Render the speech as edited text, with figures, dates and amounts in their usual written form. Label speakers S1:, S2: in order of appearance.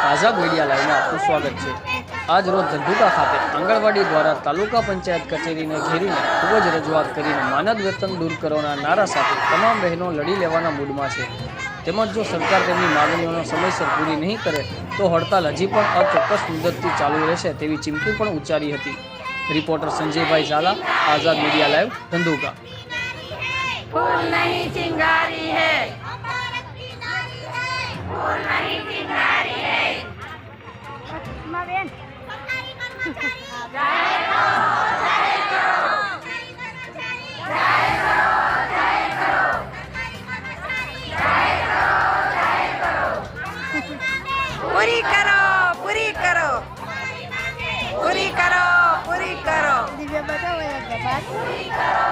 S1: આઝાદ media લાઈવમાં આપનું સ્વાગત છે। આજ રોજ ધંધુકા ખાતે આંગણવાડી દ્વારા તાલુકા પંચાયત કચેરીને ઘેરીને ખૂબ જ રજૂઆત કરીને માનદ વેતન દૂર કરવાના નારા સાથે તમામ બહેનો લડી લેવાના મૂડમાં છે। તેમજ જો સરકાર તેમની માગણીઓનો સમયસર પૂરી નહીં કરે તો હડતાલ હજી પણ અચોક્કસ મુદતથી ચાલુ રહેશે તેવી ચીમકી પણ ઉચ્ચારી હતી। રિપોર્ટર સંજયભાઈ ઝાલા, આઝાદ મીડિયા લાઈવ, ધંધુકા।
S2: फूल नहीं चिंगारी है, फूल नहीं चिंगारी है। पूरी करो, पूरी करो, पूरी करो, पूरी करो।